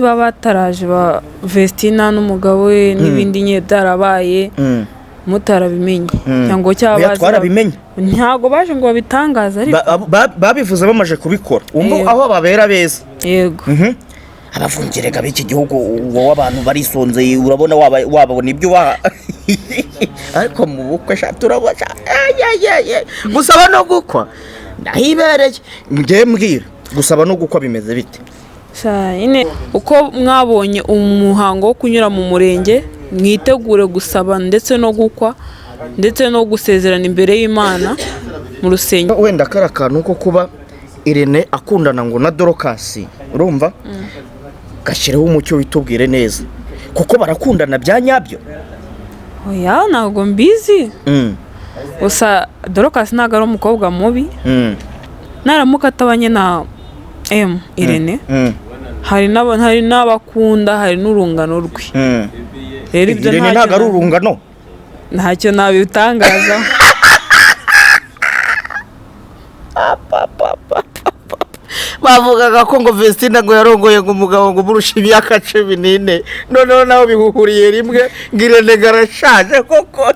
baba bataraje ba Vestina n'umugabo we n'ibindi nye byarabaye mutarabimenye cyangwa cyabaza twarabimenye ntago baje ngo babitangaza ariko babivuze bamaje kubikora umbo aho babera beza yego abavungirega b'iki gihugu wowe abantu barisonze urabona wababona ibyo ariko mu bukwe shaturabasha gusaba no gukwa ndahibereye ngiye mbwira gusaba no gukwa bimeze bite ine uko mwabonye umuhango wo kunyura mu murenge mwitegure gusaba ndetse no gukwa ndetse no gusezerana imbere y'Imana mu rusengero wenda karakantu ko kuba Irene akundana ngo na Dorcas urumva gashireho umucyo witubwire neza kuko barakundana bya nyabyo oya ntago mbizi gusa Dorcas ntago ari umukobwa mubi naramuka atabanye na Irene hari n'abakunda hari n'urungano rwe rero ibyo ntago ari urungano ntacyo nabitangaza bavugaga ko ngo Vestina ngo yarongoye ngo umugabo ngo burusha imyaka 14 noneho naho bihuhuriye rimwe ngirene garashaje koko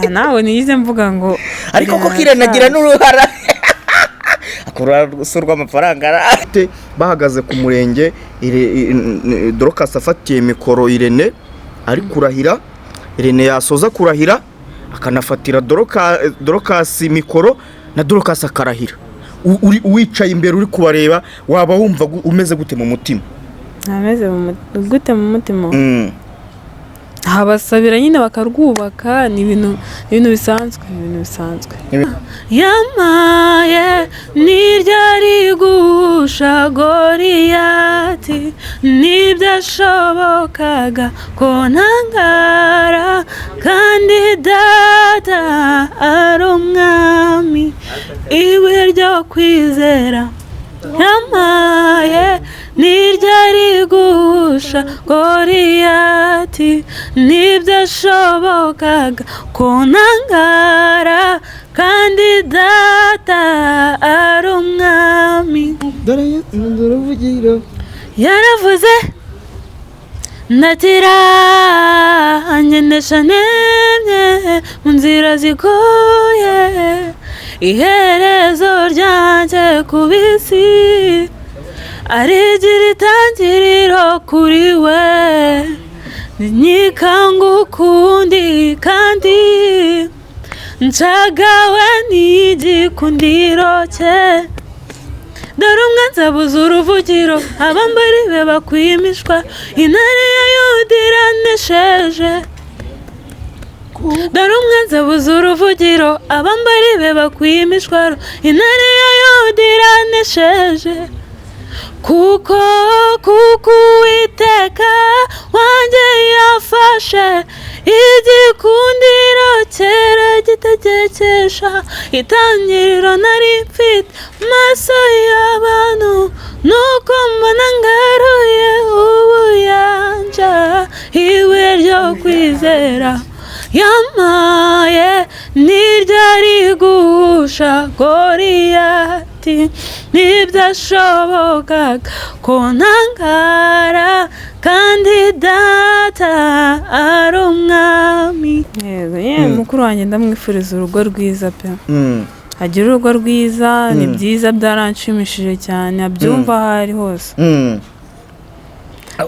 nawe niyize mvuga ngo ariko ko Irene agira n'uruhara akurwa amafaranga bahagaze ku murenge Dorcas afatiye mikoro Irene ari kurahira Irene yasoza kurahira akanafatira Dorcas mikoro na Dorcas akarahira wicaye imbere uri kubareba waba wumva umeze gute mu mutima ameze gute mu mutima habasabira nyine bakarwubaka ni ibintu bisanzwe yamaye niryari gusha Goriyati nibyashobokaga ko ntangara kandi data ari umwami iwe ryo kwizera yamaye niryari gusha Goriyati nibyashobokaga ko ntangara kandi data ari umwami dore uruvugiro yaravuze ndatira anyenesha nemye mu nzira zigoye iherezo ryanjye ku bisi arigira itangiriro kuri we nyikanga ukundi kandi nshagawe n'igikundiro cye dore umwanzi abuze uruvugiro abambari be bakwimishwa intare ya Yuda iranesheje dore umwanzi abuze uruvugiro abambari be bakwimishwa intare ya Yuda iranesheje kuko Uwiteka wanjye yafashe igikundiro cyera gitegekesha itangiriro nari mfite maso y'abantu nuko mbona ngaruye ubuyanja iwe ryo kwizera yamaye niryari gusha Goriyati nibyashobokaga ko ntangara kandi data ari umwami yego mukuru wanjye ndamwifuriza urugo rwiza pe agira urugo rwiza ni byiza byaranshimishije cyane abyumva aho ari hose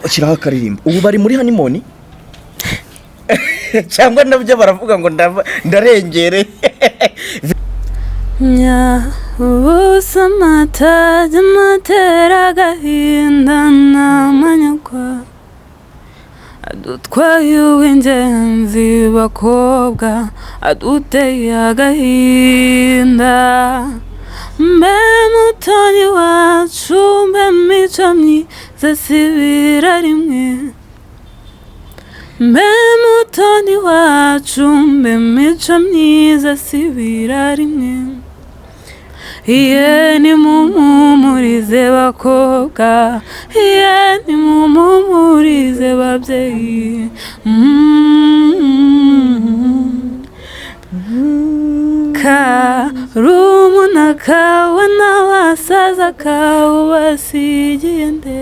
ukiraho akaririmbo ubu bari muri honeymoon cyangwa nabyo baravuga ngo ndarengere ubusa amatage amatera agahinda n'amanyagwa adutwaye uw'ingenzi bakobwa aduteye agahinda mbe mutoni wacu mbe mico myiza sibira rimwe mbe mutoni wacu mbe mico myiza sibira rimwe iye nimumumurize bakobwa iye nimumumurize babyeyi karumuna kawe n'abasaza kawe basigiye nde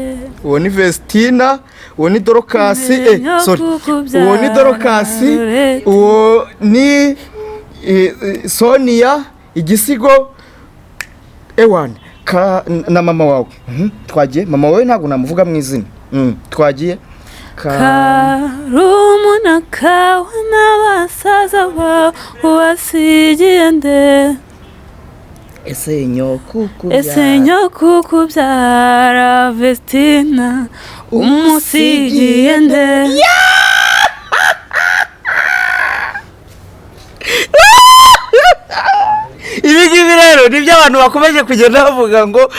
uwo ni Vestina, uwo ni Dorokasi, sorry, uwo ni Dorokasi, uwo ni Sonia Igisigo ewan na mama wawe. Twagiye mama wawe ntabwo namuvuga mu izina. Twagiye Karumuna kawe n'abasaza bawe wasigiye nde ese nyokukubyara Vestina umusigiye nde. Ibi ngibi rero nibyo abantu bakomeje kugenda bavuga ngo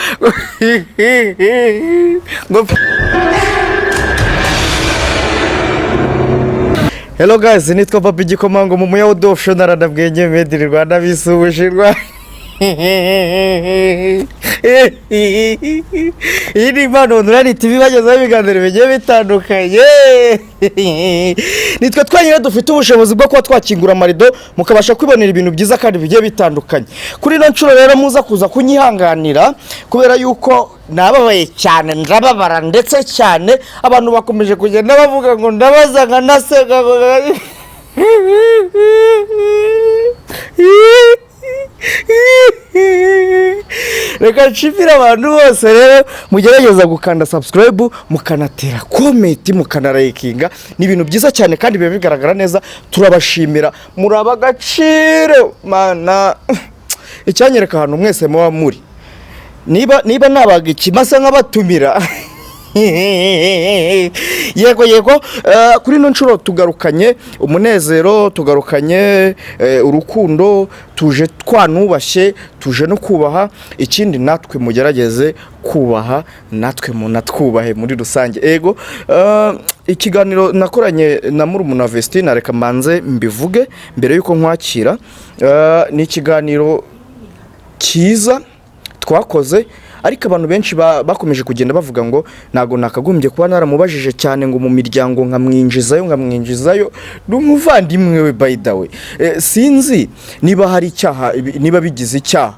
Hello guys, nitwa Papi Gikomango mu muya udofsho naradabwenge Mediri Rwanda bisubishirwa. Iyi ni Impano Online TV bagezaho ibiganiro bigiye bitandukanye. Nitwe twanyine dufite ubushobozi bwo kuba twakingura amarido mukabasha kwibonera ibintu byiza kandi bigiye bitandukanye. Kuri no ncuro rero muza kuza kunyihanganira kubera yuko nababaye cyane ndababara ndetse cyane abantu bakomeje kugenda bavuga ngo ndabaza nka nasega reka nshimire abantu bose rero mugerageza gukanda subscribe mukanatera comment mukanarayikinga ni ibintu byiza cyane kandi biba bigaragara neza turabashimira muraba gaciro mana icyanyereka ahantu mwese muba muri niba nabaga ikimasa nk'abatumira yego kuri no ncuro tugarukanye umunezero tugarukanye urukundo tuje twanubashye tuje no kubaha ikindi natwe mugerageze kubaha natwe munatwubahe muri rusange ego ikiganiro nakoranye na murumuna Vestina reka manze mbivuge mbere yuko nkwakira ni ikiganiro cyiza twakoze ariko abantu benshi bakomeje kugenda bavuga ngo nago nakagombye kuba naramubajije cyane ngo mu miryango nkamwinjizayo n'umuvandimwe we by the way sinzi niba hari icyaha niba bigize icyaha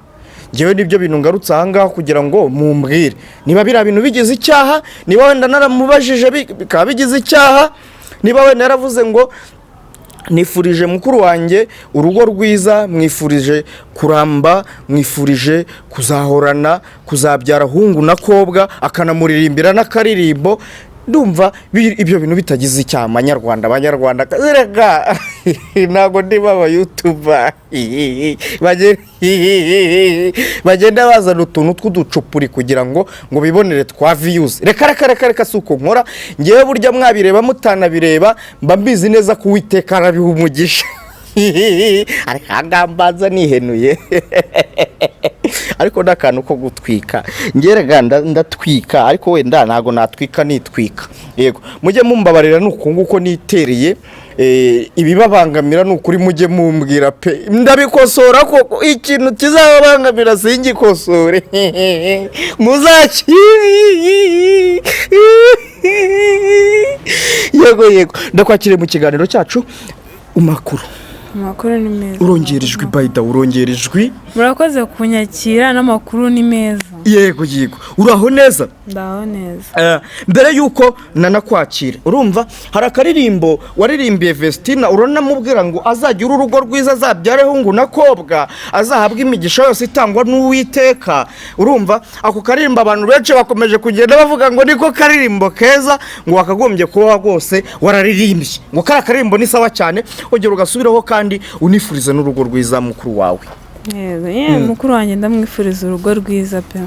ngewe nibyo bintu ngarutse ahangaha kugira ngo mumbwire niba bira bintu bigize icyaha niba wenda naramubajije bikaba bigize icyaha niba wenda yaravuze ngo nifurije mukuru wanjye urugo rwiza mwifurije kuramba mwifurije kuzahorana kuzabyara hungu na kobwa akanamuririmbira n'akaririmbo ndumva ibyo bintu bitagize icyaha abanyarwanda kazerega ntago ndi baba YouTuber bagenda bazana utuntu tw'uducupuri kugira ngo bibonere twa views reka suko nkora ngewe burya mwabireba mutanabireba mba mbizi neza ko Uwiteka arabiha umugisha akambaza nihenuye ariko ndakantu ko gutwika ngerega ndatwika ariko wenda ntago natwika nitwika yego mujye mumbabarira nuko nitereye ibibabangamira nukuri mujye mumbwira pe ndabikosora koko ikintu kizababangamira singikosore muzaki yego ndakwakire mu kiganiro cyacu umakuru ni meza urongerejwe bayida urongerejwe murakoze kunyakira n'amakuru ni meza yego uraho neza ndaho neza mbere yuko nanakwakira urumva hari akaririmbo waririmbiye Vestina uranamubwira ngo azajya urugo rwiza azabyare hungu na kobwa azahabwa imigisha yose itangwa n'Uwiteka urumva ako karirimbo abantu benshi bakomeje kugenda bavuga ngo niko karirimbo keza ngo wakagombye kuba rwose wararirimbye ngo kara karirimbo ni sawa cyane ugera ugasubiraho kandi unifurize n'urugo rwiza mukuru wawe yego mukuru wanjye ndamwifuriza urugo rwiza pe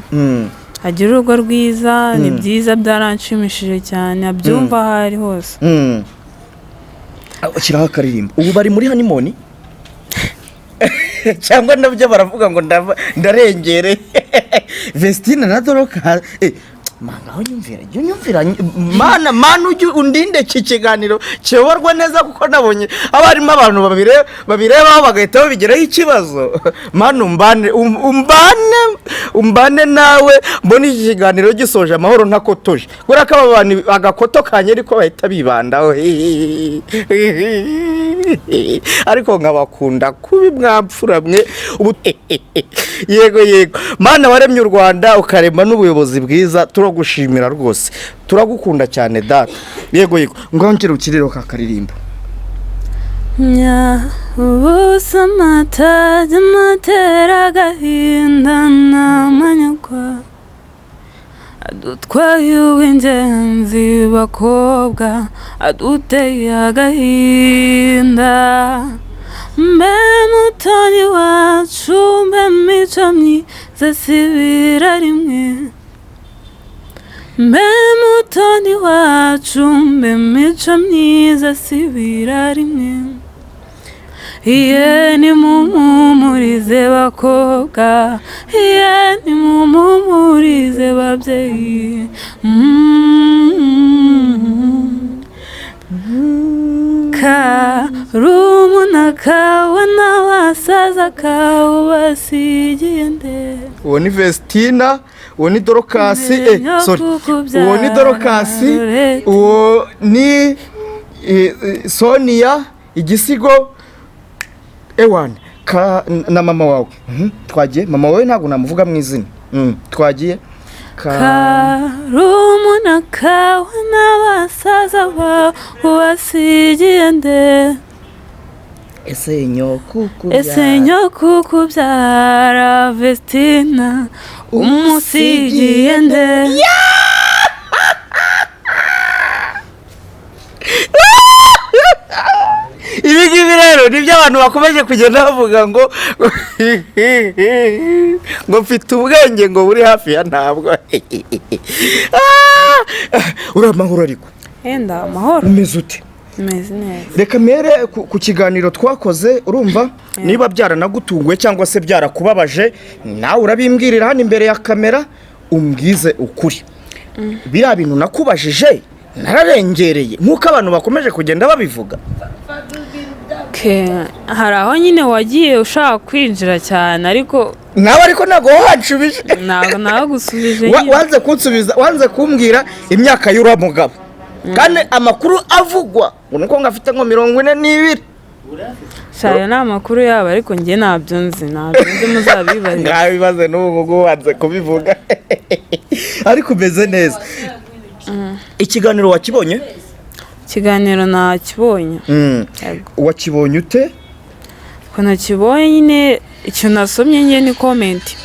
agira urugo rwiza ni byiza byaranshimishije cyane abyumva aho ari hose ukiraho akaririmbo ubu bari muri honeymoon cyangwa nabyo baravuga ngo ndarengere Vestina na Doroka mana aho nyumvira mana ujye undinde iki kiganiro cyoborwa neza kuko nabonye abarimo abantu babirebaho bagahita babigeraho ikibazo mana umbane nawe mbona iki kiganiro gisoje amahoro ntakotoje kubera ko aba bantu agakoto kanye ariko bahita bibandaho ariko nkabakunda kubi mwapfura mwe yego mana waremye u Rwanda ukarema n'ubuyobozi bwiza turagushimira rwose, turagukunda cyane data. Yego ngaho ngire ukiriro ka karirimbo. Ubusa amatajya amatera agahinda n'amanyagwa, adutwaye uw'ingenzi bakobwa, aduteye agahinda. Mbe mutoni wacu, mbe mico myiza sibira rimwe. Mbe mutoni wacu, mbe mico myiza sibira rimwe. Iye nimumumurize bakobwa, iye nimumumurize babyeyi. Karumuna kawe n'abasaza kawe basigiye nde. Uwo ni Vestina, uwo ni Dorokasi, sorry, uwo ni Dorokasi, uwo ni Sonia Igisigo ewan na mama wawe. Twagiye mama wawe ntabwo namuvuga mu izina. Twagiye Karumuna kawe n'abasaza bawe basigiye nde. Ese nyoko kubyara Vestina umusigiye nde. Ibi ngibi rero nibyo abantu bakomeje kugenda bavuga ngo mfite ubwenge ngo buri hafi ya ntabwo. Uri amahoro ariko? Enda amahoro. Umeze ute? Umeze neza. Reka mere ku kiganiro twakoze, urumva niba byaranagutunguye cyangwa se byarakubabaje, nawe urabimbwirira hano imbere ya kamera umbwize ukuri. Biriya bintu nakubajije nararengereye nk'uko abantu bakomeje kugenda babivuga. Hari aho nyine wagiye ushaka kwinjira cyane ariko nawe ariko ntabwo wanshubije. Ntabwo nagusubije. Wanze kunsubiza, wanze kumbwira imyaka y'ura mugabo. Kandi amakuru avugwa unuko ngafite nko 42. Shayo na amakuru yabo ariko ngiye ntabyo nzi muzabibaze. Ngabibaze n'ubu wanze kubivuga. Ariko umeze neza. Ikiganiro wakibonye? Ikiganiro nakibonye. Wakibonye ute? Ko nakibonye nyine icyo nasomye nyine ni comment.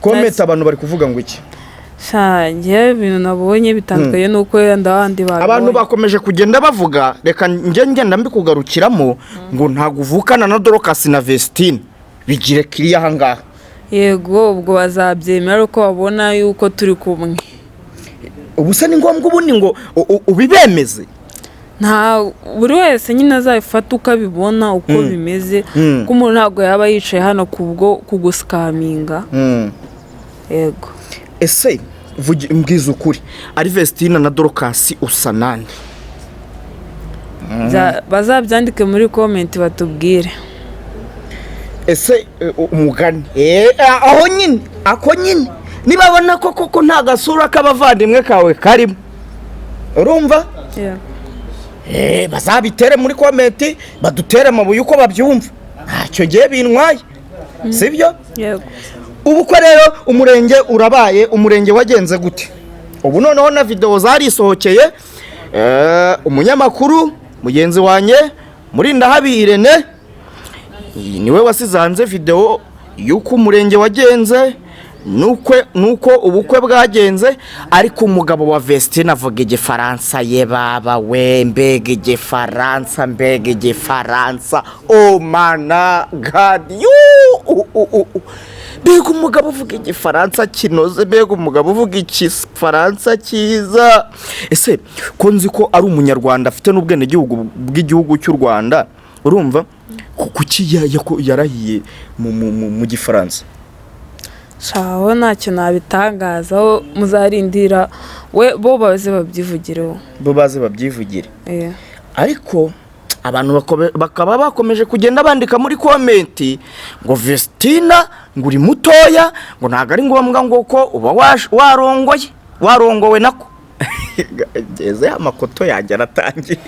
Comment abantu bari kuvuga ngo iki? Ngiye ibintu nabonye bitandukanye nuko ndabandi babonye. Abantu bakomeje kugenda bavuga, reka ngenda mbikugarukiramo ngo ntago uvukana na Dorokasi na Vestina bigire kiriya hangaha. Yego ubwo bazabyemera uko babona yuko turi kumwe. Ubusa ni ngombwa ubundi ngo ubibemeze. Nta buri wese nyine azabifata ukabibona uko bimeze, ko umuntu ntabwo yaba yicaye hano kubwo kuguskaminga. Yego. Ese mbwiza ukuri, ari Vestina na Dorokasi usa nande? Bazabyandike muri comment batubwire. Ese umugani aho nyine ako nyine nibabona koko nta gasura k'abavandimwe kawe karimo, urumva? Bazabitere muri comment badutere amabuye uko babyumva, ntacyo giye bintwaye, sibyo? Yego. Ubu ko rero umurenge urabaye, umurenge wagenze gute? Ubu noneho na video zarisohokeye, umunyamakuru mugenzi wanye Murindahabi Irene niwe wasizanze video yuko umurenge wagenze, nuko ubukwe bwagenze, ariko umugabo wa Vestina avuga igifaransa. Ye baba we, mbega igifaransa, oh mana god, mbega umugabo uvuga igifaransa kinoze, mbega umugabo uvuga igifaransa cyiza. Ese ko nzi ko ari umunyarwanda afite n'ubwene bw'igihugu cy'u Rwanda, urumva kuki yarahiye mu gifaransa? Shaho ntacyo nabitangazaho, muzarindira we bo baze babyivugire. Ariko abantu bakaba bakomeje kugenda bandika muri comment ngo Vestina ngo uri mutoya, ngo ntago ari ngombwa ngo ko uba warongowe nako. Geze amakoto yanjye aratangiye.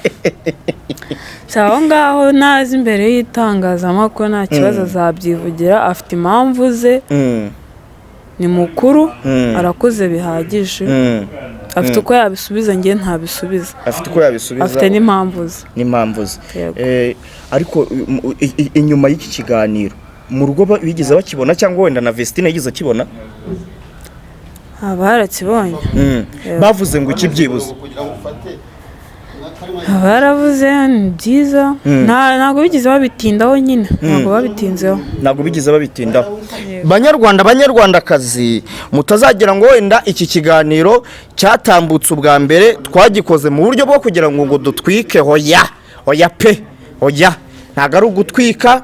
Shaho ngaho nazi imbere y'itangazamakuru nta kibazo azabyivugira, afite impamvu ze. ni mukuru arakuze bihagije afite uko yabisubiza ngiye ntabisubiza afite n'impamvu ze ariko inyuma y'iki kiganiro mu rugo bigeze bakibona cyangwa wenda na Vestine yagize akibona barakibonye bavuze ngo iki byibuze baravuze ni byiza ntabwo bigeze babitindaho nyine ntabwo bigeze babitindaho banyarwandakazi mutazagira ngo wenda iki kiganiro cyatambutse ubwa mbere twagikoze mu buryo bwo kugira ngo dutwike hoya pe ntabwo ari ugutwika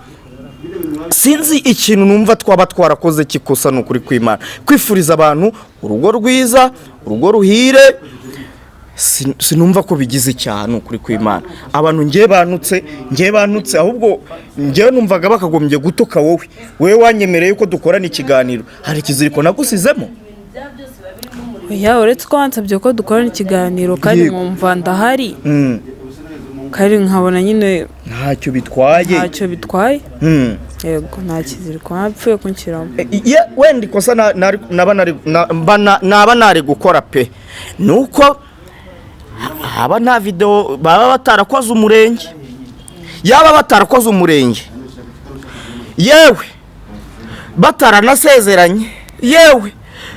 sinzi ikintu numva twaba twarakoze kikosa n'ukuri kw'Imana kwifuriza abantu urugo rwiza urugo ruhire sinumva ko bigize icyaha n'ukuri kw'Imana abantu ngiye bantutse ahubwo ngiye numvaga bakagombye gutuka wowe wanyemereye ko dukorana ikiganiro hari ikiziriko nagusizemo uretse ko wansabye ko dukorana ikiganiro kandi nkumva ndahari kandi nkabona nyine ntacyo bitwaye yego nta kiziriko napfuye kunshyiramo wenda ikosa naba nari gukora pe nuko haba nta video baba batarakoze umurenge yaba batarakoze umurenge yewe bataranasezeranye yewe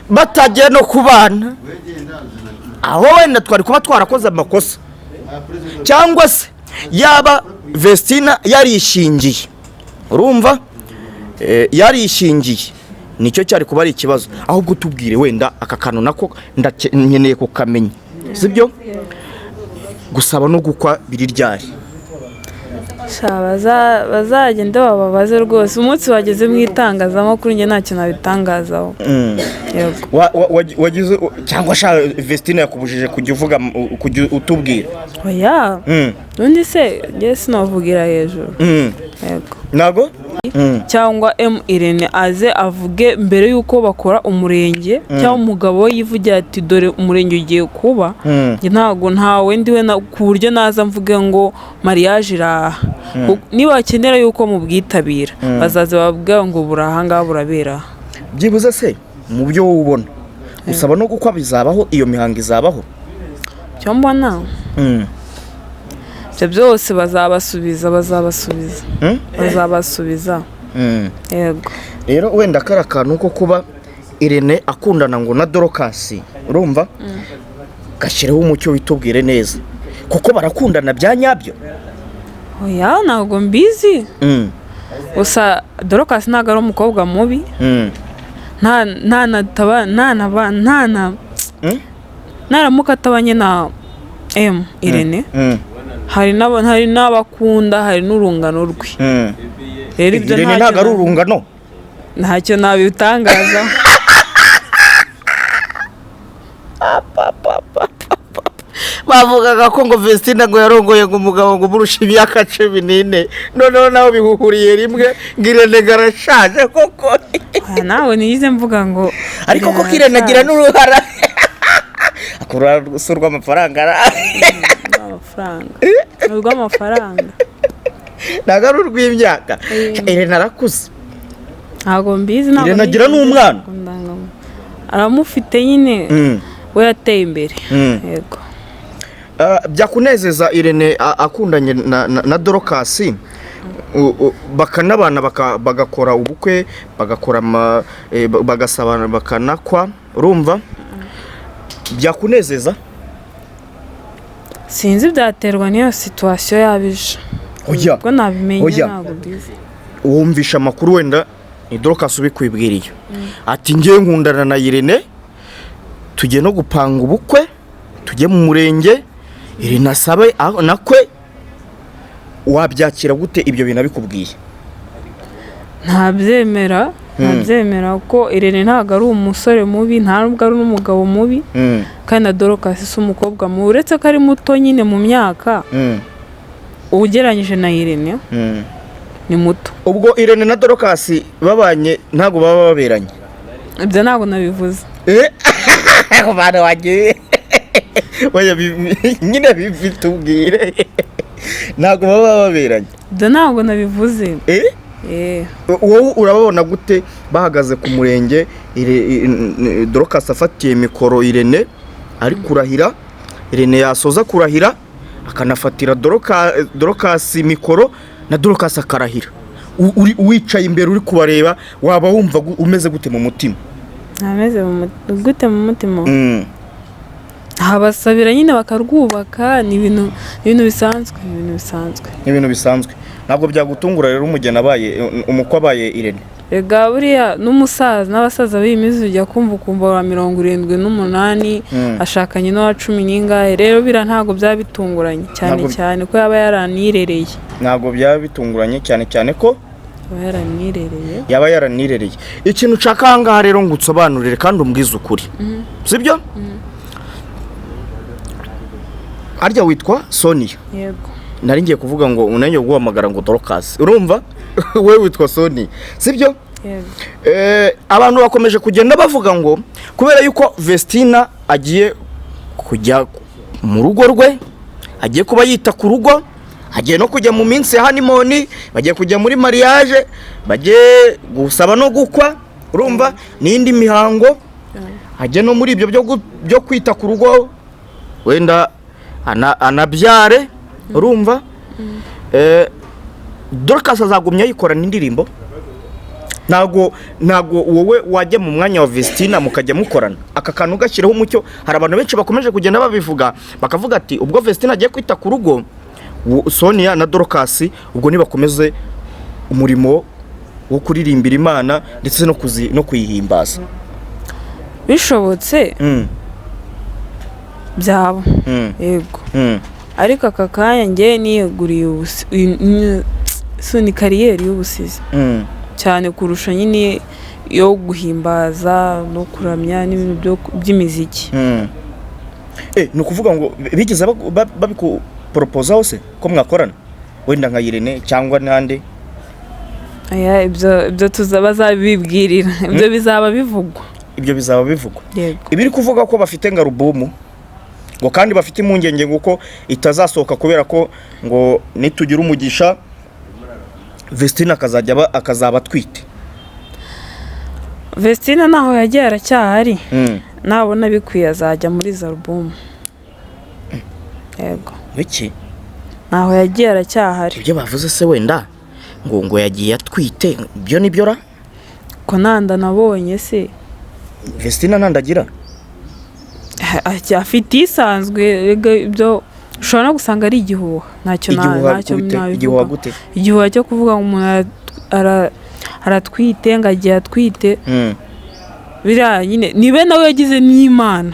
batagiye no kubana aho wenda twari kuba twarakoze amakosa cyangwa se yaba Vestine yarishingiye urumva yarishingiye nicyo cyari kuba ari ikibazo ahubwo tubwire wenda aka kantu nako nkeneye kukamenya sibyo gusaba no gukwa biri ryari bazagende bababaze rwose umunsi wageze mu itangazamakuru njye ntacyo nabitangazaho wagize cyangwa sha Vestine yakubujije kujya uvuga kujya utubwira oya undi se njye sinavugira hejuru yego nago cyangwa Irene aze avuge mbere yuko bakora umurenge cyangwa umugabo we yivugira ati dore umurenge ugiye kuba njye ntago ntawe ndiwe ku buryo naza mvuge ngo mariage iraha niba bakenera yuko mubwitabira bazaze babwira ngo burahangaha burabera byibuze se mu byo wowe ubona usaba no gukwa bizabaho iyo mihango izabaho cyo mbona byose bazabasubiza yego rero wenda kara kantu ko kuba Irene akundana ngo na Dorcas urumva gashireho umucyo witubwire neza kuko barakundana bya nyabyo oya ntabwo mbizi gusa Dorcas ntabwo ari umukobwa mubi naramuka atabanye na Irene hari n'abakunda hari n'urungano rwe rero ibyo ntabwo ari urungano ntacyo nabitangaza bavugaga ko ngo Vestine ngo yarongoye ngo umugabo ngo murusha imyaka 14 noneho nawe bihuhuriye rimwe ngo Irene garashaje koko nawe niyize mvuga ngo ariko ko Irene agira n'uruhara akura gusurwa amafaranga urw'amafaranga ntabwo ari urw'imyaka Irene arakuze ntabwo mbizi Irene agira n'umwana aramufite nyine we yateye imbere yego byakunezeza Irene akundanye na Dorcas bakanabana bagakora ubukwe bagakora bagasabana bakanakwa urumva byakunezeza sinzi byaterwa n'iyo situation yabije ubwo nabimenye ntabwo bizi wumvisha amakuru wenda ni Dorcas ubikwibwiriye ati ngiye nkundana na Irene tugiye no gupanga ubukwe tujye mu murenge Irene asabe nakwe wabyakira gute ibyo bintu abikubwiye ntabyemera ko Irene ntabwo ari umusore mubi nta nubwo ari n'umugabo mubi kandi na Dorcas si umukobwa mubi uretse ko ari muto nyine mu myaka ugereranyije na Irene ni muto ubwo Irene na Dorcas babanye ntabwo baba baberanye ibyo ntabwo nabivuze bana wagiye nyine bitubwire ntabwo baba baberanye ibyo ntabwo nabivuze wowe urababona gute bahagaze ku murenge Dorcas afatiye mikoro Irene ari kurahira, Irene yasoza kurahira akanafatira Dorcas mikoro na Dorcas akarahira, wicaye imbere uri kubareba waba wumva umeze gute mu mutima? Ameze gute mu mutima? Habasabira nyine bakarwubaka, ni ibintu bisanzwe. Ntabwo byagutungura rero umugeni abaye umukwe abaye Irene? Ega buriya n'umusaza n'abasaza b'imizi ujya kumva wa 78 ashakanye n'uwa 10 n'ingahe, rero bira ntabwo byaba bitunguranye cyane ko yaba yaranirereye. Ntabwo byaba bitunguranye cyane ko yaba yaranirereye. Ikintu ushaka ahangaha rero ngo utsobanurire kandi umbwize ukuri, sibyo? Arya witwa Sonia? Yego. Nari ngiye kuvuga ngo unanye guhamagara ngo Dorcas, urumva? Wewe witwa Sonia, sibyo? Yego. Abantu bakomeje kugenda bavuga ngo kubera yuko Vestina agiye kujya mu rugo rwe, agiye kuba yita ku rugo, agiye no kujya mu minsi ya honeymoon, bagiye kujya muri mariage, bagiye gusaba no gukwa, urumva? N'indi mihango, agiye no muri ibyo byo kwita ku rugo, wenda anabyare, urumva? Dorcas azagumya yikorana indirimbo? Ntago wowe wajya mu mwanya wa Vestina mukajya mukorana aka kantu gashyiraho umucyo. Hari abantu benshi bakomeje kugenda babivuga, bakavuga ati ubwo Vestina agiye kwita ku rugo, Sonia na Dorcas ubwo nibakomeze umurimo wo kuririmbira Imana ndetse no kuyihimbaza. Bishobotse byabo, yego. Ariko aka kanya ngiye niyeguriye ni kariyeri y'ubusizi cyane kurusha nyine yo guhimbaza no kuramya n'ibintu by'imiziki. Ni ukuvuga ngo bigeze babikupropose hose ko mwakorana wenda nka Irene cyangwa n'ande? Ibyo bazabibwirira, ibyo bizaba bivugwa. Yego. Ibiri kuvuga ko bafite nga alubumu ngo kandi bafite impungenge nguko itazasohoka kubera ko ngo nitugira umugisha Vestina akazaba twite. Vestina naho yagiye aracyahari, nabona bikwiye azajya muri za album. Yego. Biki? Naho yagiye aracyahari. Ibyo bavuze se wenda ngo yagiye atwite, ibyo nibyo ra? Ko nanda nabonye se. Vestina nandagira? Afite isanzwe, ibyo ushobora no gusanga ari igihuha. Igihuha gute? Igihuha cyo kuvuga ngo umuntu aratwite, ngo agiye atwite. Biriya nyine nibe nawe yagize n'Imana,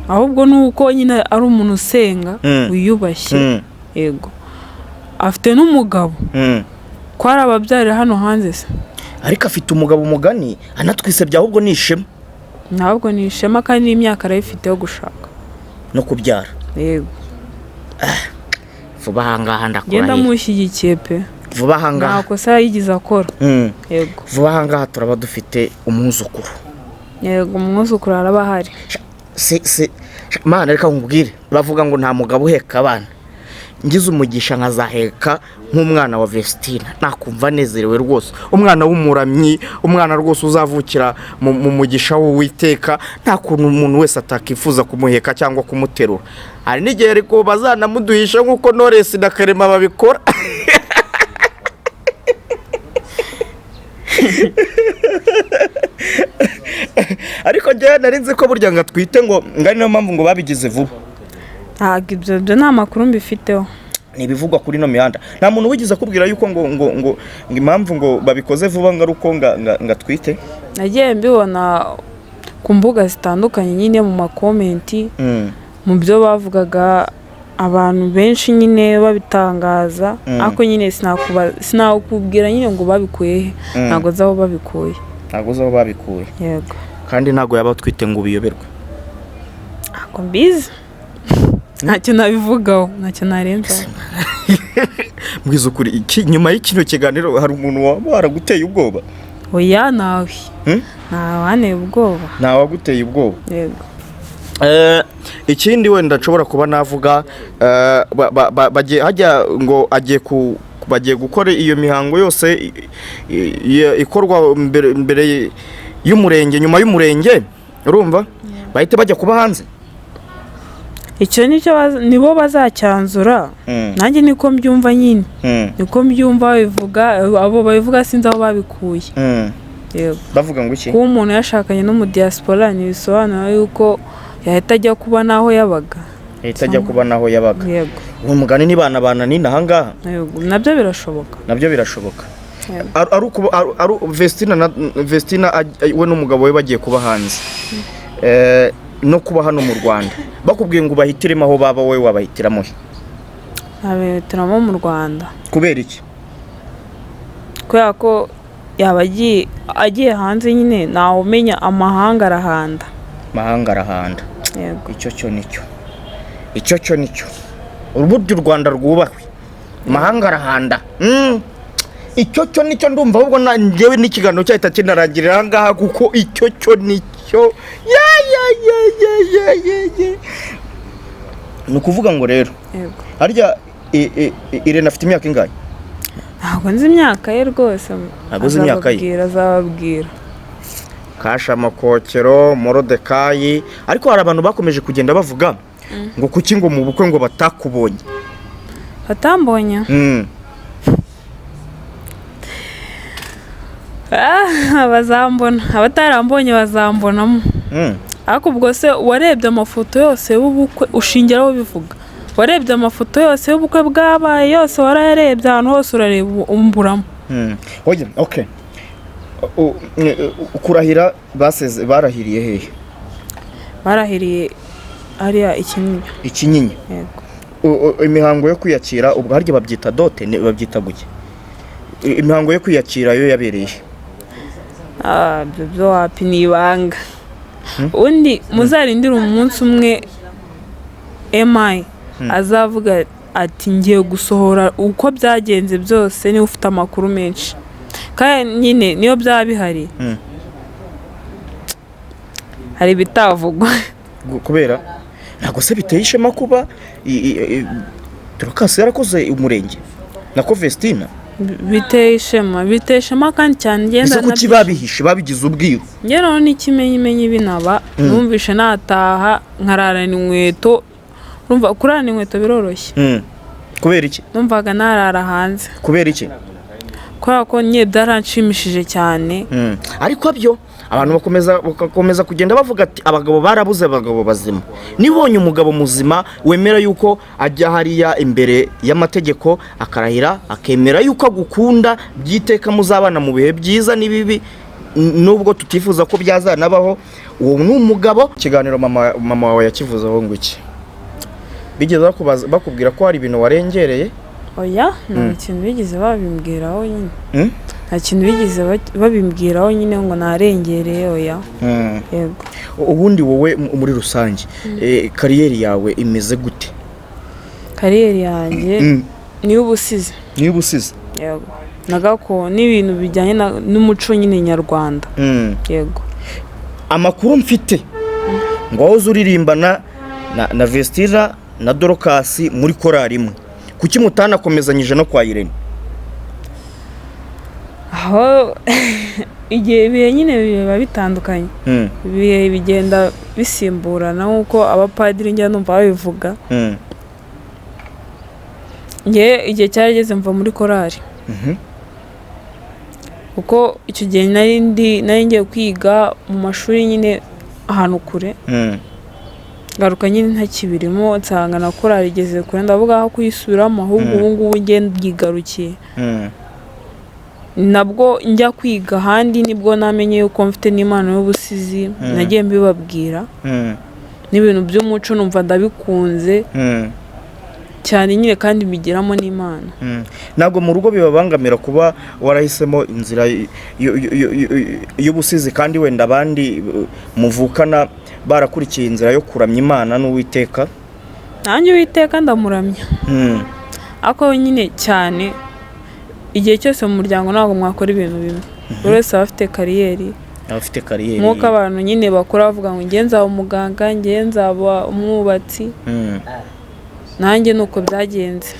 ahubwo nuko nyine ari umuntu usenga wiyubashye. Yego. Afite n'umugabo, ko ari ababyarira hano hanze se. Ariko afite umugabo umugani anatwise byahubwo nishema. Ntabwo nishema kandi n'imyaka arayifite yo gushaka no kubyara. Yego. Vuba hangaha ndakora. Genda mushyigikiye pe. Vuba hangaha. Nako sa yigiza akora. Yego. Vuba hangaha turaba dufite umwuzukuru. Yego, umwuzukuru arabahari. Mana reka nkubwire, bavuga ngo nta mugabo uheka abana. Ngize umugisha nkazaheka nk'umwana wa Vestina, nakumva nezerewe rwose. Umwana w'umuramyi, umwana rwose uzavukira mu mugisha w'Uwiteka, nta kuntu umuntu wese atakifuza kumuheka cyangwa kumuterura. Hari n'igihe ariko bazanamuduhisha nk'uko Knowless na Karema babikora. Ariko njye narinzi ko burya nga twite ngo ngari no mpamvu ngo babigize vuba. Ntabwo ibyo nta makuru mbifiteho. Nibivugwa kuri no mihanda. Nta muntu wigize kubwira yuko ngo impamvu ngo babikoze vuba ngaruko nga twite. Nagiye mbibona ku mbuga zitandukanye nyine mu makomenti, mu byo bavugaga abantu benshi nyine babitangaza, ako nyine sinakubwira nyine ngo babikuye, ntago zaho babikuye. Yego. Kandi ntago yaba twite ngo ubiyoberwe. Ako mbizi. Ntacyo nabivugaho, ntacyo narenza. Mbwiza ukuri nyuma y'ikino kiganiro hari umuntu waraguteye ubwoba? Oya nawe. Ntawaneye ubwoba. Ntawaguteye ubwoba? Yego. Ikindi wenda nshobora kuba navuga hajya ngo agiye bagiye gukora iyo mihango yose ikorwa mbere y'umurenge, nyuma y'umurenge, urumva bahite bajya kuba hanze. icyo nibo bazacyanzura. nanjye niko mbyumva nyine, niko mbyumva babivuga, abo babivuga sinzi aho babikuye. yego bavuga ngo iki? kuba umuntu yashakanye no mu diaspora ntibisobanura yuko yahita ajya kuba naho yabaga. Yego uwo mugani ni bana nina ahangaha. yego nabyo birashoboka. ari Vestina we n'umugabo we bagiye kuba hanze no kuba hano mu Rwanda, bakubwiye ngo bahitiremo aho baba, wowe wabahitiramo he? abahitiramo mu Rwanda. kubera iki? kubera ko yaba agiye hanze nyine ntawe umenya, amahanga arahanda. yego icyo cyo nicyo uburyo u Rwanda rwubahwe, amahanga arahanda. icyo cyo nicyo ndumva, ahubwo njyewe n'ikiganiro cyahita kinarangirira ahangaha, kuko icyo cyo nicyo ni ukuvuga ngo rero harya Irene afite imyaka ingahe? ntabwo nzi imyaka ye rwose. ntabwo uzi imyaka ye? azababwira. Kasha Makokero, Morodekayi, ariko hari abantu bakomeje kugenda bavuga ngo kuki ngo mu bukwe ngo batakubonye. batambonye? bazambona, abatarambonye bazambonamo. ariko ubwo se warebye amafoto yose y'ubukwe ushingiraho bivuga? warebye amafoto yose y'ubukwe bwabaye yose, warayarebye ahantu hose urareba umburamo. oya okay. kurahira barahiriye hehe? barahiriye hariya Ikinyinya. yego imihango yo kwiyakira ubwo harya babyita dote, babyita guke? imihango yo kwiyakira yo yabereye byo wapi ni ibanga. undi muzarindira umunsi umwe MI azavuga ati ngiye gusohora uko byagenze byose, niba ufite amakuru menshi. kandi nyine niyo byaba bihari, hari bitavugwa. kubera ntabwo se biteye ishema kuba Dorcas yarakoze umurenge nako Vestina? biteye ishema kandi cyane. ngenda nabyo kuki babihishe, babigize ubwiru? ngero n'ikimenyimenyi binaba numvishe nataha nkararana inkweto. urumva kurarana inkweto biroroshye. kubera iki? numvaga narara hanze. kubera iki? kubera ko nye byaranshimishije cyane. ariko byo abantu bakomeza kugenda bavuga ati abagabo barabuze abagabo bazima. nibonye umugabo muzima wemera yuko ajya hariya imbere y'amategeko akarahira akemera yuko agukunda byiteka muzabana mu bihe byiza n'ibibi, nubwo tutifuza ko byazanabaho, uwo ni umugabo. ikiganiro mama wawe yakivuzeho ngo iki? bigeze bakubwira ko hari ibintu warengereye? oya nta kintu bigeze babimbwiraho nyine. nta kintu bigeze babimbwiraho nyine ngo narengereye. oya. yego ubundi wowe muri rusange kariyeri yawe imeze gute? kariyeri yanjye ni ubusizi. yego nagako n'ibintu bijyanye n'umuco nyine nyarwanda. yego amakuru mfite ngo wowe uririmbana na Vestina na Dorcas muri korali imwe, kuki mutanakomezanyije no kwa Irene? aho ibihe nyine biba bitandukanye. ibihe bigenda bisimburana nk'uko abapadiri njya numva babivuga. igihe cyarageze mva muri korali, kuko icyo gihe nari ngiye kwiga mu mashuri nyine ahantu kure. ngaruka nyine ntakibirimo, nsanga na korali igeze kure, ndavuga aho kuyisubiramo ahubwo ubu ngubu ngenda byigarukiye. nabwo njya kwiga ahandi nibwo namenye yuko mfite n'impano y'ubusizi. nagiye mbibabwira n'ibintu by'umuco numva ndabikunze cyane nyine kandi mbigiramo n'Imana. ntabwo mu rugo bibabangamira kuba warahisemo inzira y'ubusizi kandi wenda abandi muvukana barakurikiye inzira yo kuramya Imana n'Uwiteka? nanjye Uwiteka ndamuramya. ariko nyine cyane igihe cyose mu muryango ntabwo mwakora ibintu bimwe. buri wese aba afite kariyeri. nk'uko abantu nyine bakora bavuga ngo ngiye nzaba umuganga, ngiye nzaba umwubatsi. nanjye nuko byagenze.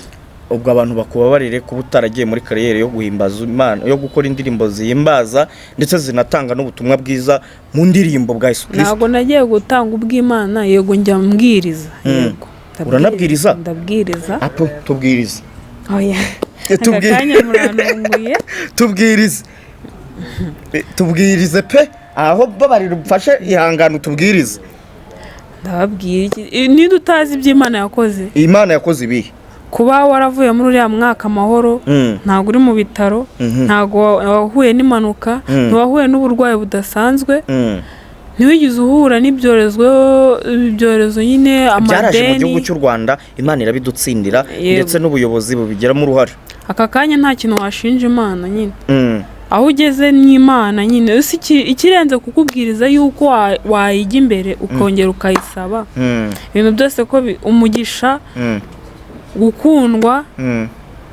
ubwo abantu bakubabarire kuba utaragiye muri kariyeri yo guhimbaza Imana, yo gukora indirimbo zihimbaza ndetse zinatanga n'ubutumwa bwiza mu ndirimbo bwa Yesu Kristo. Ntabwo nagiye gutanga ubw'Imana, yego njya mbwiriza. Yego uranabwiriza? Ndabwiriza. Apo tubwiriza. Oya akakanya muranunguye. Tubwirize pe, aho babarira umfashe ihangano tubwirize. Ndababwira iki? Ninde utazi iby'Imana yakoze? Imana yakoze ibihe? Kuba waravuye muri uriya mwaka amahoro, ntabwo uri mu bitaro, ntabwo wahuye n'impanuka, ntiwahuye n'uburwayi budasanzwe, ntiwigeze uhura n'ibyorezo nyine, amadeni. Byaraje mu gihugu cy'u Rwanda, Imana irabidutsindira ndetse n'ubuyobozi bubigiramo uruhare. Aka kanya nta kintu washinja Imana nyine. Aho ugeze n'Imana nyine, ikirenze kukubwiriza yuko wayijya imbere ukongera ukayisaba. Ibintu byose ko umugisha, gukundwa,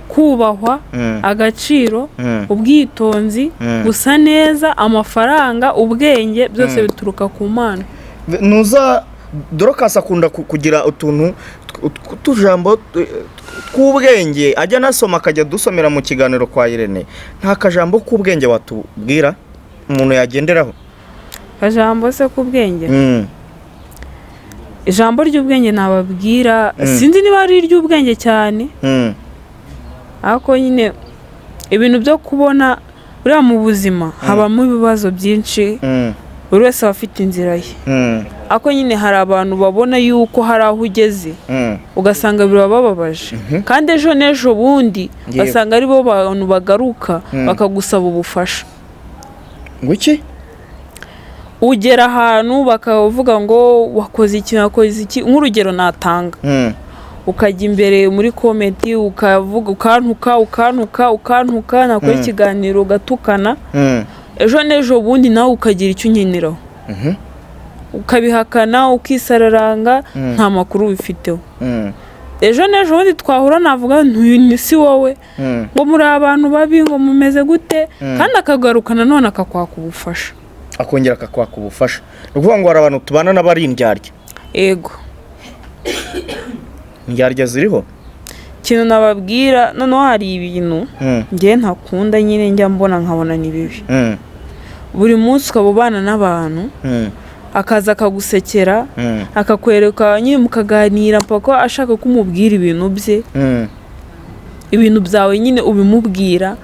kubahwa, agaciro, ubwitonzi, gusa neza, amafaranga, ubwenge, byose bituruka ku Mana. Nuza Dorcas akunda kugira utuntu tujambo tw'ubwenge, ajya nasoma akajya dusomera mu kiganiro kwa Irene. Nta kajambo k'ubwenge watubwira umuntu yagenderaho? Kajambo se k'ubwenge? Ijambo ry'ubwenge nababwira, sinzi niba ari iry'ubwenge cyane, ariko nyine ibintu byo kubona uriya mu buzima habamo ibibazo byinshi, buri wese aba afite inzira ye. Ako nyine hari abantu babona yuko hari aho ugeze ugasanga birabababaje, kandi ejo n'ejo bundi basanga ari bo bantu bagaruka bakagusaba ubufasha. Ngwiki? Ugera ahantu bakavuga ngo wakoze iki, nk'urugero natanga, ukajya imbere muri komenti ukavuga ukantuka, nakora ikiganiro ugatukana, ejo n'ejo bundi nawe ukagira icyo unkiniraho, ukabihakana, ukisararanga, nta makuru ubifiteho. Ejo n'ejo bundi twahura navuga ntuyu si wowe, ngo muri abantu babi, ngo mumeze gute, kandi akagaruka nanone akakwaka ubufasha. Akongera akakwaka ubufasha. Ni ukuvuga ngo hari abantu tubana n'abari indyarya. Ego. Indyarya ziriho? Ikintu nababwira, noneho hari ibintu njye ntakunda nyine, njya mbona nkabona ni bibi. Buri munsi ukaba ubana n'abantu, akaza akagusekera, akakwereka nyine mukaganira mpaka ashaka kumubwira ibintu bye, ibintu byawe nyine ubimubwira,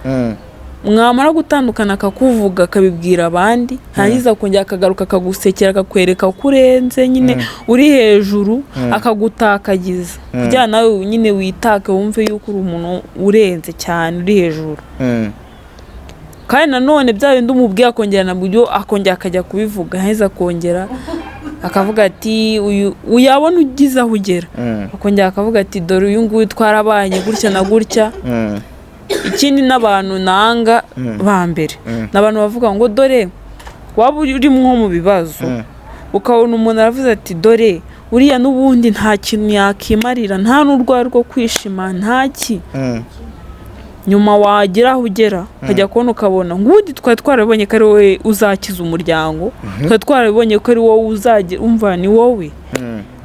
mwamara gutandukana akakuvuga akabibwira abandi, hanyuma kongera akagaruka akagusekera, akakwereka ko urenze nyine uri hejuru, akagutakagiza kugira nawe nyine witake wumve yuko uri umuntu urenze cyane, uri hejuru. Kandi nanone bya bindi umubwiye akongera nabwo akongera akajya kubivuga, hanyuma akongera akavuga ati uyabona ugize aho ugera, akongera akavuga ati dore uyu nguyu twarabanye gutya na gutya. Ikindi n'abantu nanga ba mbere, n'abantu bavuga ngo dore waba uri nko mu bibazo, ukabona umuntu aravuze ati dore uriya n'ubundi nta kintu yakimarira, nta n'urwaye rwo kwishima, ntaki. Nyuma wagira aho ugera ukajya kubona ukabona ngundi twari twarabonye ko ari wowe uzakiza umuryango, twari twarabonye ko ari wowe uzagira, umva ni wowe,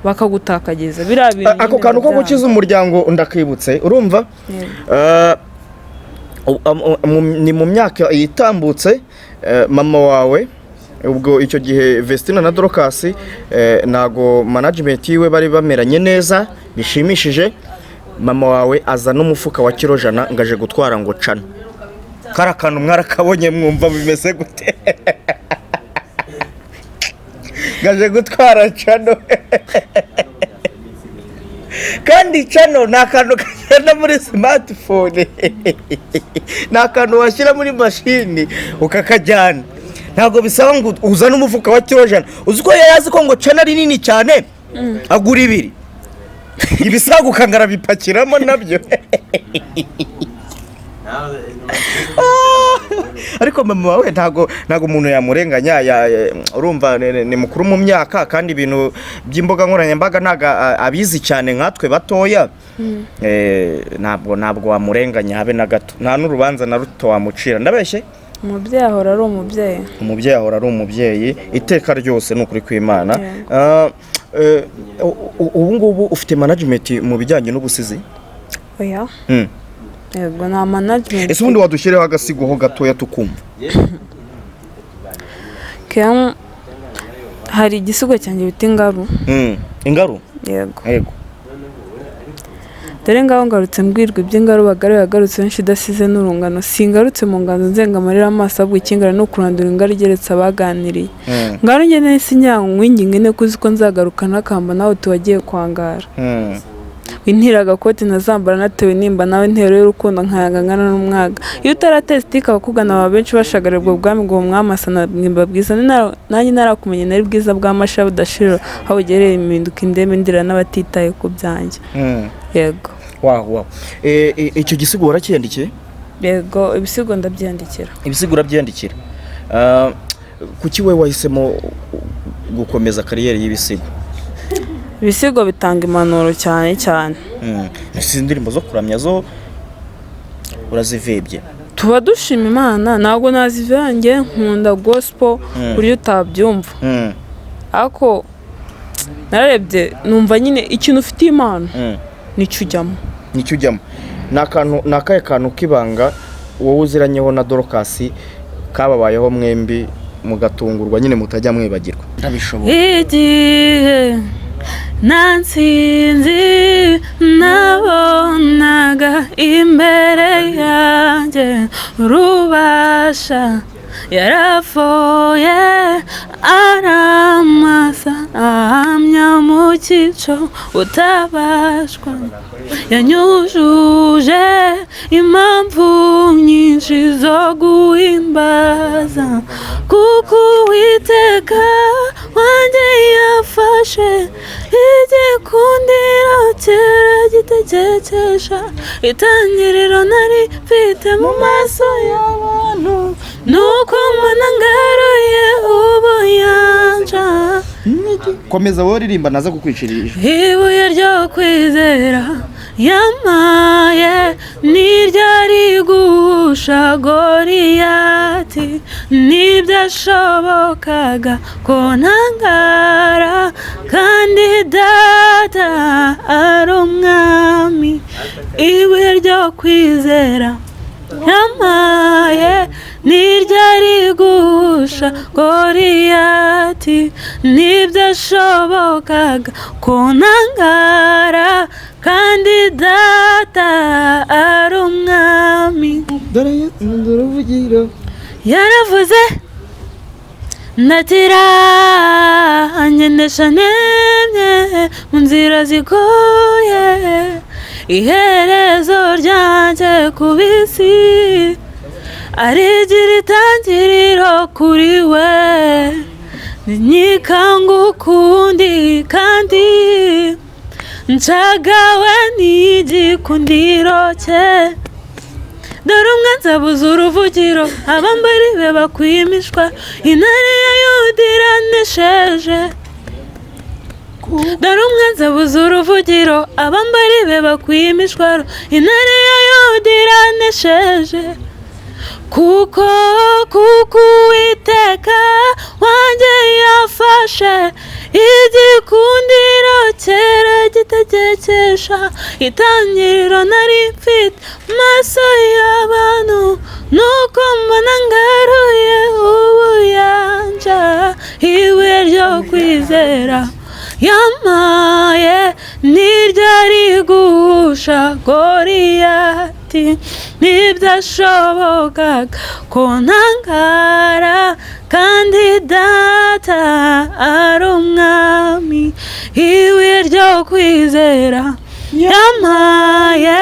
bakagutakagiza. Ako kantu ko gukiza umuryango ndakibutse, urumva? Ni mu myaka yitambutse, mama wawe ubwo icyo gihe Vestina na Dorcas nago management yiwe bari bameranye neza bishimishije. Mama wawe aza n'umufuka wa kirojana ngaje gutwara ngo cana. Kara kantu mwarakabonye mwumva bimeze gute? Ngaje gutwara cano. Kandi cano ni akantu kagenda muri smartphone, ni akantu washyira muri mashini ukakajyana, ntabwo bisaba ngo uzane umufuka wa kirojana. Uzi ko yazi ko ngo cana ari nini cyane, agura 2 ibisaguka ngarabipakiramo nabyo. Ariko mama wawe ntago umuntu yamurenganya, urumva ni mukuru mu myaka, kandi ibintu by'imboga nkoranyambaga naga abizi cyane nkatwe batoya. Ntabwo wamurenganya habe na gato, nta n'urubanza na ruto wamucira. Ndabeshye? Umubyeyi ahora ari umubyeyi. Umubyeyi ahora ari umubyeyi iteka ryose, n'ukuri kw'Imana. Ubu ngubu ufite management mu bijyanye n'ubusizi? oya yego nta management. ese ubundi wadushyireho agasigo ho gatoya tukumva. Hari igisigo cyanjye bita Ingaru. Ingaru? Yego. Dore ngaho ngarutse mbwirwa iby'ingaru bagare yagarutse benshi idasize n'urungano, singarutse mu nganzo nzenga amarira amaso abwo ikingara no kurandura ingaru igeretse abaganiriye. Ngaru njye nahise nyango ngwinginge ne kuzi ko nzagaruka nakamba nawe tuwagiye kwangara. Wintira agakoti nazambara natewe nimba nawe ntero y'urukundo nkayangangana n'umwaga. Iyo utarateze tika bakugana aba benshi bashagarirwa ubwami ngo mwamasana mwimba bwiza nanjye narakumenye nari bwiza bw'amasha budashira aho ugereye impinduka indeme ndira n'abatitaye ku byanjye. Yego. Wow. Icyo gisigo warakiyandikiye? Yego, ibisigo ndabyandikira. Ibisigo urabyandikira. Kuki we wahisemo gukomeza kariyeri y'ibisigo? Ibisigo bitanga impanuro cyane. Ese indirimbo zo kuramya zo urazivebye? Tuba dushima Imana, ntabwo nazivange, nkunda gospel buryo utabyumva. Ako narebye numva nyine ikintu ufite Imana nicyo ujyamo. Nakaye kantu kibanga wowe uziranyeho na Dorcas kababayeho mwembi mugatungurwa nyine mutajya mwibagirwa? Ndabishoboye. Igihe nansinzi nabonaga imbere yanjye rubasha yarafoye aramasa ahamya mu cyico utabashwa yanyujuje impamvu nyinshi zo guhimbaza kuko Uwiteka wanjye yafashe igikundiro kera gitegekesha itangiriro nari mfite mu maso y'abantu nuko mbona ngaruye ubuyanja. Komeza wowe ririmba naza kukwicirira. Ibuye ryo kwizera yamaye niryari gusha Goliyati ntibyashobokaga ko ntangara kandi data ari umwami. Ibuye ryo kwizera yamaye niryari gusha Goliyati ntibyashobokaga ko ntangara kandi data ari umwami. Dore uruvugiro yaravuze ndatira ngendesha nemye mu nzira zigoye iherezo ryanjye ku bisi arigira itangiriro kuri we nyikanga ukundi kandi nshagawe n'igikundiro cye. Dore umwanzi abuze uruvugiro abambari be bakwimishwa intare ya Yuda iranesheje. Dore umwanzi abuze uruvugiro abambari be bakwimishwa intare ya Yuda iranesheje. Kuko Uwiteka wanjye yafashe igikundiro kera gitegekesha itangiriro nari mfite maso y'abantu nuko mbona ngaruye ubuyanja. Ibuye ryo kwizera yamaye niryari gusha Goliyati ntibyashobokaga ko ntangara kandi data ari umwami. Ibuye ryo kwizera yamaye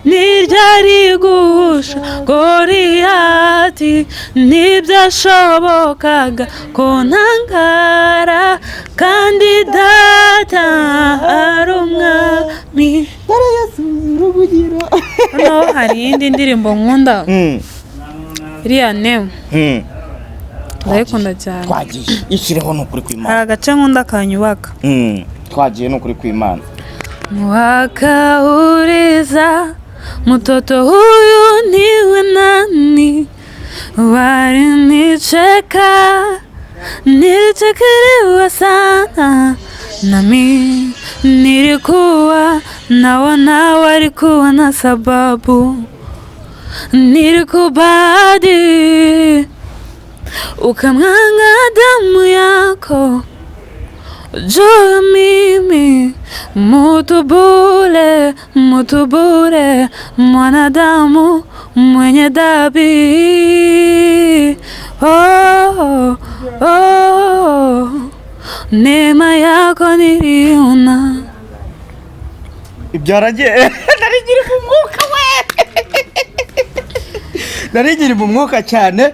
niryari gusha Goliyati ntibyashobokaga ko ntangara kandi data ari umwami. Dore uruvugiro. Hano hari indi ndirimbo nkunda iriya nemu ndayikunda cyane. Twagiye ishyireho n'ukuri kw'Imana. Hari agace nkunda kanyubaka. Twagiye n'ukuri kw'Imana. Wakauliza mtoto huyu niwe nani, walinicheka nilichekelewa sana, nami nilikuwa naona walikuwa na sababu, nilikubali ukamwanga damu yako juu ya mimi, mtu bure, mwanadamu mwenye dhambi. Oh, oh, neema yako niliona. Ibyaragiye narigiri mu mwuka we narigiri mu mwuka cyane.